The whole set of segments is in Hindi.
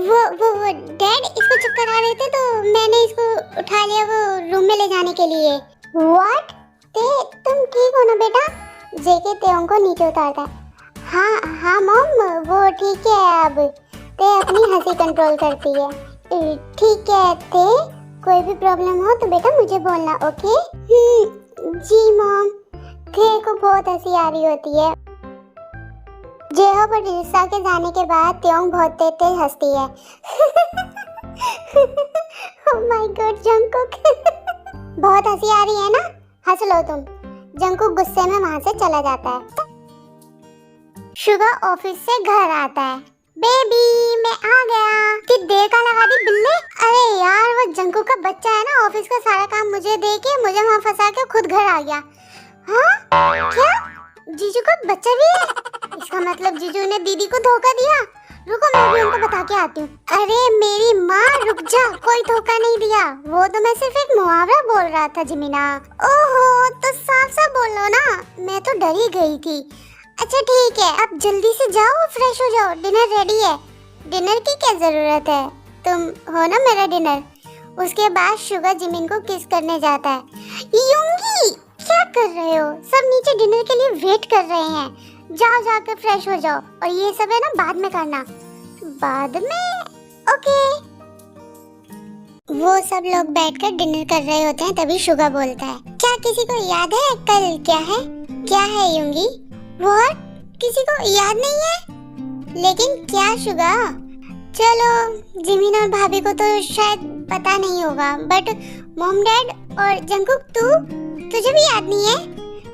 वो डैड इसको चक्कर आ रहे थे तो मैंने इसको उठा लिया वो रूम में ले जाने के लिए। व्हाट? तुम ठीक हो ना बेटा? जेके तेओं को नीचे उतारता है। हाँ मॉम, वो ठीक है अब। ते अपनी हंसी कंट्रोल करती है। ठीक है ते, कोई भी प्रॉब्लम हो तो बेटा मुझे बोलना, ओके? जी मॉम। ते को बहुत हंसी आ रही होती है। जेहो पर रिसा के जाने के बाद त्योंग बहुत तेज हंसती है। Oh my God Jungkook. बहुत हंसी आ रही है ना? हंस लो तुम। जंकुक गुस्से में वहां से चला जाता है। शुगर ऑफिस से घर आता है। बेबी मैं आ गया। कि देर का लगा दी बिल्ले। अरे यार वो जंकुक का बच्चा है ना, ऑफिस का सारा काम मुझे दे के मुझे वहाँ फंसा के खुद घर आ गया। हाँ क्या? जीजू का बच्चा भी है? इसका मतलब जीजू ने दीदी को धोखा दिया। रुको मैं भी उनको बता के आती हूँ। अरे मेरी माँ रुक जा, कोई धोखा नहीं दिया, वो तो मैं सिर्फ एक मुहावरा बोल रहा था जिमिना। ओहो तो साफ साफ बोलो ना, मैं तो डर ही गई थी। अच्छा ठीक है अब जल्दी से जाओ, फ्रेश हो जाओ, डिनर रेडी है। डिनर की क्या जरूरत है, तुम हो ना मेरा डिनर। उसके बाद शुगर जिमिन को किस करने जाता है। यूंगी क्या कर रहे हो, सब नीचे डिनर के लिए वेट कर रहे हैं। जाओ जाकर फ्रेश हो जाओ, और ये सब है ना बाद में करना। बाद में? ओके। वो सब लोग बैठकर डिनर कर रहे होते हैं, तभी शुगर बोलता है, क्या किसी को याद है कल क्या है? क्या है यूंगी? व्हाट? किसी को याद नहीं है? लेकिन क्या शुगर? चलो जिमिन और भाभी को तो शायद पता नहीं होगा, बट मॉम डैड और जंकुक तुझे भी याद नहीं है?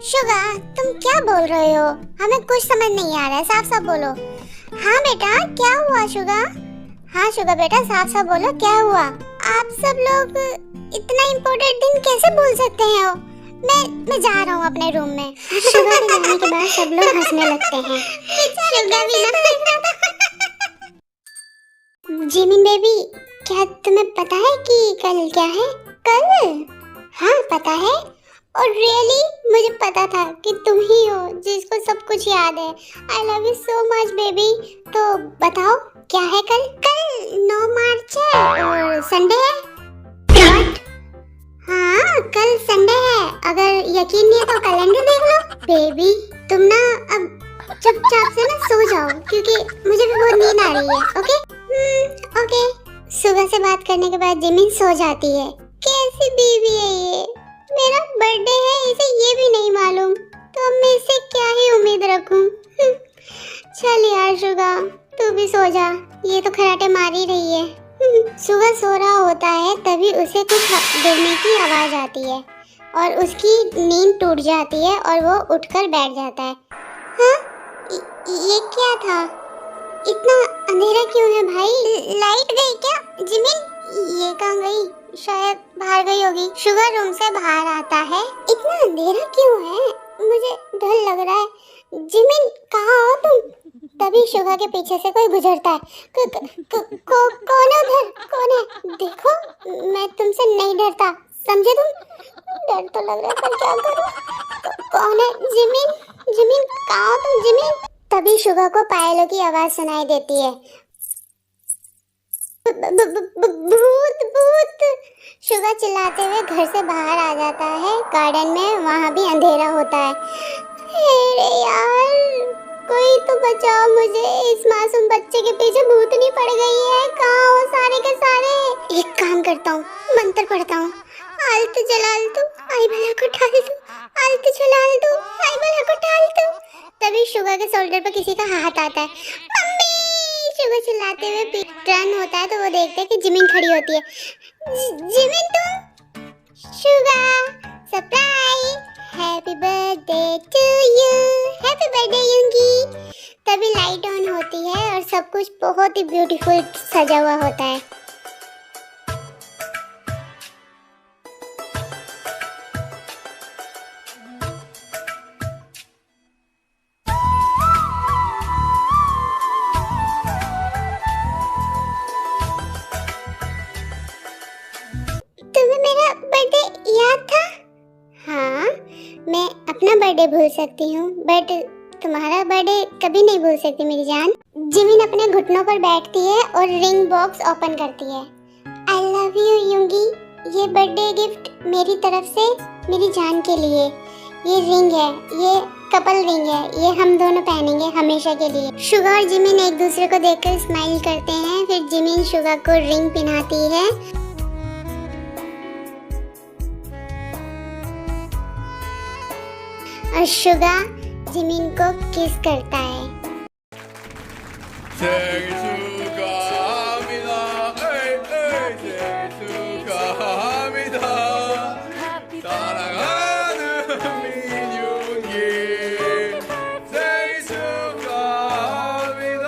शुगर तुम क्या बोल रहे हो, हमें कुछ समझ नहीं आ रहा है, साफ साफ बोलो। हाँ बेटा क्या हुआ शुगर? हाँ शुगर बेटा साफ साफ बोलो क्या हुआ? आप सब लोग इतना इम्पोर्टेंट दिन कैसे भूल सकते हैं? मैं जा रहा हूँ अपने रूम में। शुगर के जाने के बाद सब लोग हंसने लगते हैं। शुगर भी ना। जिमिन बेबी क्या तुम्हें पता है कि कल क्या है? कल? हाँ पता है, और रियली मुझे पता था कि तुम ही हो जिसको सब कुछ याद है। आई love you so much baby. तो बताओ क्या है कल? कल 9 मार्च है और संडे है। What? हाँ कल संडे है, अगर यकीन नहीं है तो कैलेंडर देख लो। बेबी तुम ना अब चुपचाप से ना सो जाओ, क्योंकि मुझे भी बहुत नींद आ रही है। ओके? ओके। सुबह से बात करने के बाद जिमिन सो जाती है। कैसी बीवी है ये, मेरा बर्थडे है इसे ये भी नहीं मालूम, तो अब मैं इससे क्या ही उम्मीद रखूं। चल यार शुगा तू भी सो जा, ये तो खराटे मार ही रही है। सुबह सो रहा होता है तभी उसे कुछ गिरने की आवाज आती है और उसकी नींद टूट जाती है और वो उठकर बैठ जाता है। हाँ ये क्या था, इतना अंधेरा क्यों है भाई? लाइट गई क्या? जिमिन ये कहाँ गई? शायद बाहर गई होगी। शुगर रूम से बाहर आता है। इतना अंधेरा क्यों है, मुझे डर लग रहा है। जिमिन कहाँ हो तुम? तभी शुगर के पीछे से कोई गुजरता है। कौन है उधर? कौन है? देखो मैं तुमसे नहीं डरता, समझे तुम? डर तो लग रहा है पर क्या करूं? कौन है? जिमिन जिमिन कहाँ हो तुम जिमिन? तभी शुगर को पायलों की आवाज सुनाई देती है। भूत भूत। शुगर चिल्लाते हुए घर से बाहर आ जाता है। गार्डन में वहाँ भी अंधेरा होता है। अरे यार कोई तो बचाओ मुझे, इस मासूम बच्चे के पीछे भूतनी पड़ गई है। कहाँ हो सारे के सारे? एक काम करता हूँ, मंत्र पढ़ता हूँ। आलतू जलालतू आई भला को ठालतू, आलतू जलालतू आई भला को ठालतू। तभी शुगर के शोल्डर पर किसी का हाथ आता है। मम्मी! शुगर चिल्लाते हुए टर्न होता है तो वो देखते हैं कि जिमिन खड़ी होती है। जिमिन तुम? Sugar surprise, happy birthday to you, happy birthday Yoongi. तभी लाइट ऑन होती है और सब कुछ बहुत ही ब्यूटीफुल सजा हुआ होता है। मैं अपना बर्थडे भूल सकती हूँ बट तुम्हारा बर्थडे कभी नहीं भूल सकती मेरी जान। जिमिन अपने घुटनों पर बैठती है और रिंग बॉक्स ओपन करती है। आई लव यू युंगी, ये बर्थडे गिफ्ट मेरी तरफ से मेरी जान के लिए। ये रिंग है, ये कपल रिंग है, ये हम दोनों पहनेंगे हमेशा के लिए। शुगा और जिमिन एक दूसरे को देखकर स्माइल करते हैं। फिर जिमिन शुगा को रिंग पहनाती है। और शुगा जिमिन को किस करता है। 생일 축하합니다. 에이 에이 생일 축하합니다. 사랑하는 민윤기 생일 축하합니다.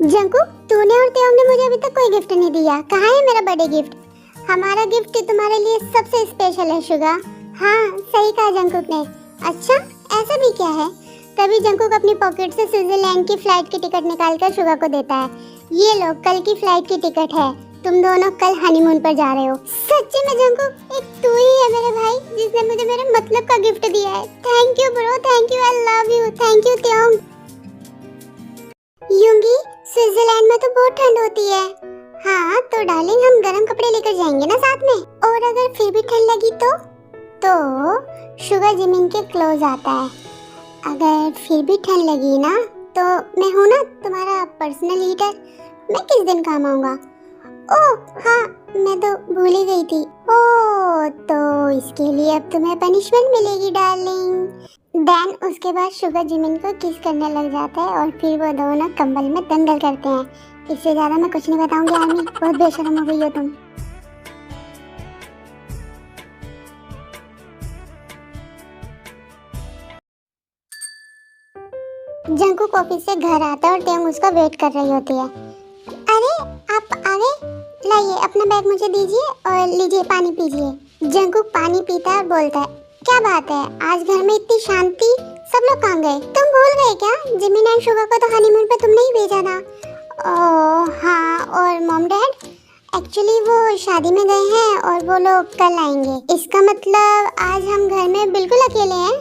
जंकुक, तूने और तेओंग ने मुझे अभी तक कोई गिफ्ट नहीं दिया। कहाँ है मेरा बर्थडे गिफ्ट? हमारा गिफ्ट तुम्हारे लिए सबसे स्पेशल है शुगा। हाँ, सही कहा जंकुक ने। अच्छा, ऐसा भी क्या है? तभी जंकुक अपनी पॉकेट से स्विट्जरलैंड की फ्लाइट की टिकट निकालकर शुगा को देता है। ये लो, कल की फ्लाइट की टिकट है। तुम दोनों कल हनीमून पर जा रहे हो। सच्ची में जंकुक, एक तू ही है मेरे भाई जिसने मुझे मेरे मतलब का गिफ्ट दिया है। Thank you bro, thank you, I love you, thank you Taehyung. Yoongi, Switzerland में तो बहुत ठंड होती है। हाँ तो डार्लिंग, हम गर्म कपड़े लेकर जाएंगे ना साथ में। और अगर फिर भी ठंड लगी तो शुगा जिमिन के क्लोज आता है। अगर फिर भी ठंड लगी ना तो मैं हूँ ना तुम्हारा पर्सनल हीटर, मैं किस दिन काम आऊँगा। ओह हाँ, मैं तो भूल ही गई थी। ओह, तो इसके लिए अब तुम्हें पनिशमेंट मिलेगी डार्लिंग। देन उसके बाद शुगा जिमिन को किस करने लग जाता है और फिर वो दोनों कंबल में दंगल करते हैं। इससे ज्यादा मैं कुछ नहीं बताऊंगी आर्मी, बहुत बेशर्म हो गई हो तुम। जंकुक ऑफिस से घर आता है और तेओंग उसका वेट कर रही होती है। अरे आप आ गए, लाइए अपना बैग मुझे दीजिए और लीजिए पानी पीजिए। जंकुक पानी पीता है और बोलता है, क्या बात है, आज घर में इतनी शांति, सब लोग कहाँ गए? तुम भूल गए क्या? जिमिन एंड शुगा को तो हनीमून पे तुमने ही भेजा था। ओह हाँ, और मॉम डैड? एक्चुअली वो शादी में गए हैं और वो लोग कल आएंगे। इसका मतलब आज हम घर में बिल्कुल अकेले हैं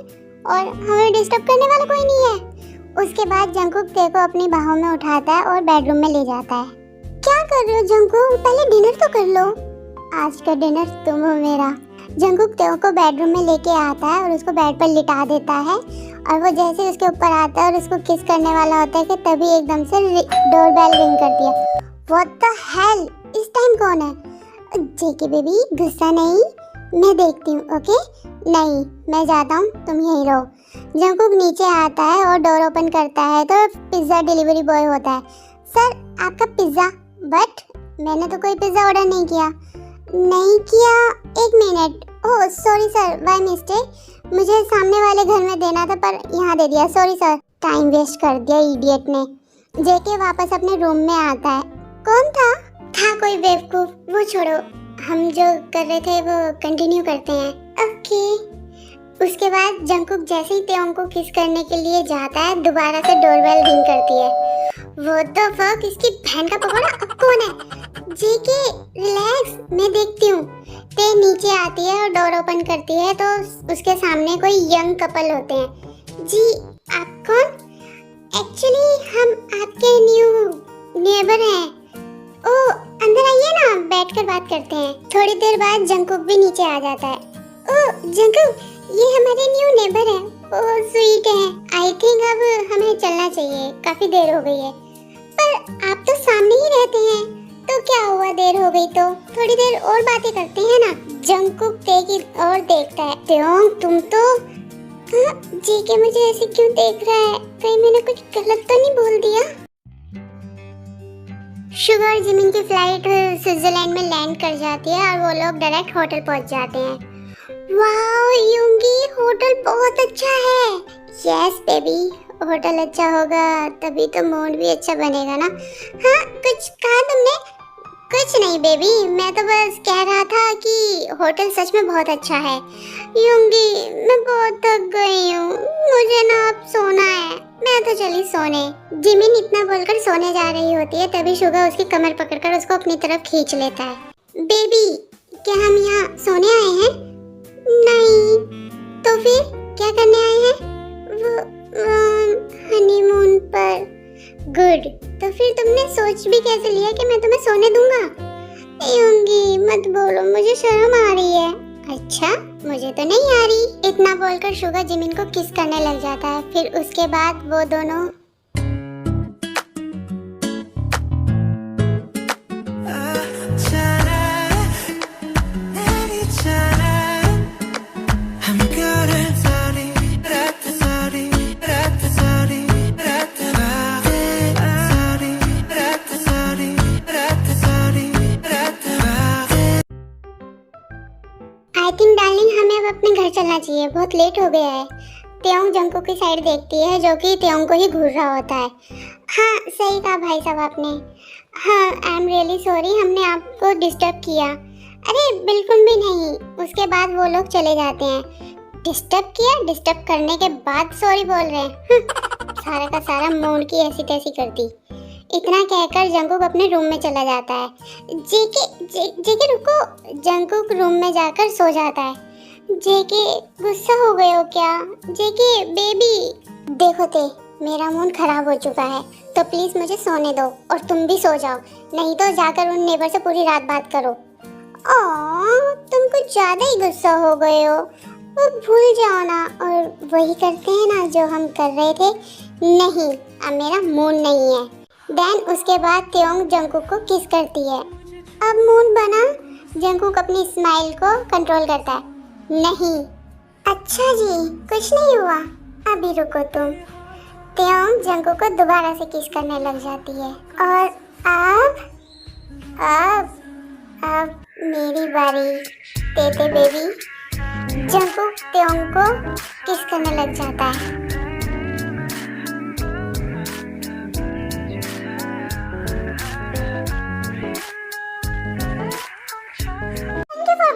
और हमें डिस्टर्ब करने वाला कोई नहीं है। उसके बाद जंकुक ते को अपनी बाहों में उठाता है और बेडरूम में ले जाता है। क्या कर रहे हो जंकुक? पहले डिनर तो कर लो। आज का डिनर तुम हो मेरा। जंकुक तेओ को बेडरूम में लेके आता है और उसको बेड पर लिटा देता है और वो जैसे उसके ऊपर आता है और उसको किस करने वाला होता है कि तभी एकदम से डोरबेल रिंग करती है। व्हाट द हेल, इस टाइम कौन है? जेके बेबी, गुस्सा नहीं, मैं देखती हूँ। ओके नहीं, मैं जाता हूँ, तुम यहीं रहो। जंकुक नीचे आता है और डोर ओपन करता है तो पिज्ज़ा डिलीवरी बॉय होता है। सर आपका पिज़्ज़ा। बट मैंने तो कोई पिज़्ज़ा ऑर्डर नहीं किया। नहीं किया? एक minute. Oh sorry sir, by mistake. मुझे सामने वाले घर में देना था पर यहाँ दे दिया, सॉरी सर। टाइम वेस्ट कर दिया इडियट ने। जेके वापस अपने रूम में आता है। कौन था? कोई बेवकूफ, वो छोड़ो, हम जो कर रहे थे वो कंटिन्यू करते हैं। ओके। उसके बाद जंकुक जैसे ही तेओंग को किस करने के लिए जाता है, दोबारा से डोरबेल रिंग करती है। व्हाट द फक, इसकी बहन का पकौड़ा, अब कौन है? जेके रिलैक्स, मैं देखती हूँ। ते नीचे आती है और डोर ओपन करती है तो उसके सामने कोई यंग कपल होते हैं। जी आप कौन? एक्चुअली हम आपके न्यू नेबर हैं। ओह अंदर आइए ना, बैठकर बात करते हैं। थोड़ी देर बाद जंकुक भी नीचे आ जाता है। ओह जंकुक, ये हमारे न्यू नेबर हैं। ओह स्वीट हैं। आई थिंक अब हमें चलना चाहिए, काफी देर हो गई है। पर आप तो सामने ही रहते हैं, तो क्या हुआ देर हो गई तो? थोड़ी देर और बातें करते हैं ना। जंकुक ते की ओर देखता है। तेओंग तुम तो हाँ, जीके मुझे ऐसे क्यों देख रहा है? कहीं मैंने कुछ गलत तो नहीं बोल दिया? शुगर और जिमिन की फ्लाइट स्विट्जरलैंड में लैंड कर जाती है और वो लोग डायरेक्ट होटल पहुंच जाते हैं। वाओ यूंगी, होटल बहुत अच्छा है। यस बेबी, होटल अच्छा होगा तभी तो मूड भी अच्छा बनेगा ना। हाँ, कुछ कहा तुमने? कुछ नहीं बेबी, मैं तो बस कह रहा था कि होटल सच में बहुत अच्छा है। यूंगी, मैं बहुत थक गई हूँ, मुझे ना अब सोना है, मैं तो चली सोने। जिमिन इतना बोलकर सोने जा रही होती है तभी शुगर उसकी कमर पकड़कर उसको अपनी तरफ खींच लेता है। बेबी, क्या हम यहाँ सोने आए हैं? नहीं, तो फिर क्या करने आए हैं? हनीमून पर। गुड, तो फिर तुमने सोच भी कैसे लिया कि मैं तुम्हें सोने दूंगा? यूंगी मत बोलो, मुझे शर्म आ रही है। अच्छा, मुझे तो नहीं आ रही। इतना बोलकर शुगर जिमिन को किस करने लग जाता है। फिर उसके बाद वो दोनों आई थिंक डार्लिंग हमें अब अपने घर चलना चाहिए, बहुत लेट हो गया है। त्योंग जंगकुक की साइड देखती है जो कि त्योंग को ही घूर रहा होता है। हाँ, सही कहा भाई साहब आपने। हाँ, आई एम रियली सॉरी, हमने आपको डिस्टर्ब किया। अरे बिल्कुल भी नहीं। उसके बाद वो लोग चले जाते हैं। डिस्टर्ब किया? डिस्टर्ब करने के बाद सॉरी बोल रहे हैं? सारा का सारा मूड की ऐसी तैसी करती। इतना कहकर जंगकुक अपने रूम में चला जाता है। जेके रुको। जंगकुक रूम में जाकर सो जाता है। जेके गुस्सा हो गए हो क्या? जेके बेबी, देखो ते मेरा मूड खराब हो चुका है तो प्लीज मुझे सोने दो और तुम भी सो जाओ, नहीं तो जाकर उन नेबर से पूरी रात बात करो। तुम कुछ ज्यादा ही गुस्सा हो गए हो, वो भूल जाओ ना और वही करते हैं ना जो हम कर रहे थे। नहीं, अब मेरा मूड नहीं है। देन उसके बाद त्योंग जंगकुक को किस करती है। अब मूड बना। जंगकुक अपनी स्माइल को कंट्रोल करता है। नहीं, अच्छा जी, कुछ नहीं हुआ, अभी रुको तुम। त्योंग जंगकुक को दोबारा से किस करने लग जाती है। और अब मेरी बारी। तेते बेबी। जंगकुक त्योंग को किस करने लग जाता है।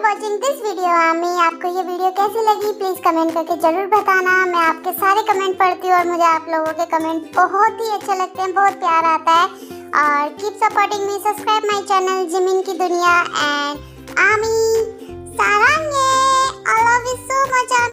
Watching this video. आमी, आपको ये वीडियो कैसी लगी प्लीज कमेंट करके जरूर बताना। मैं आपके सारे कमेंट पढ़ती हूँ और मुझे आप लोगों के कमेंट बहुत ही अच्छे लगते हैं, बहुत प्यार आता है। और keep supporting me, subscribe my channel Jimin की दुनिया एंड आमी सारांगे। I love you so much.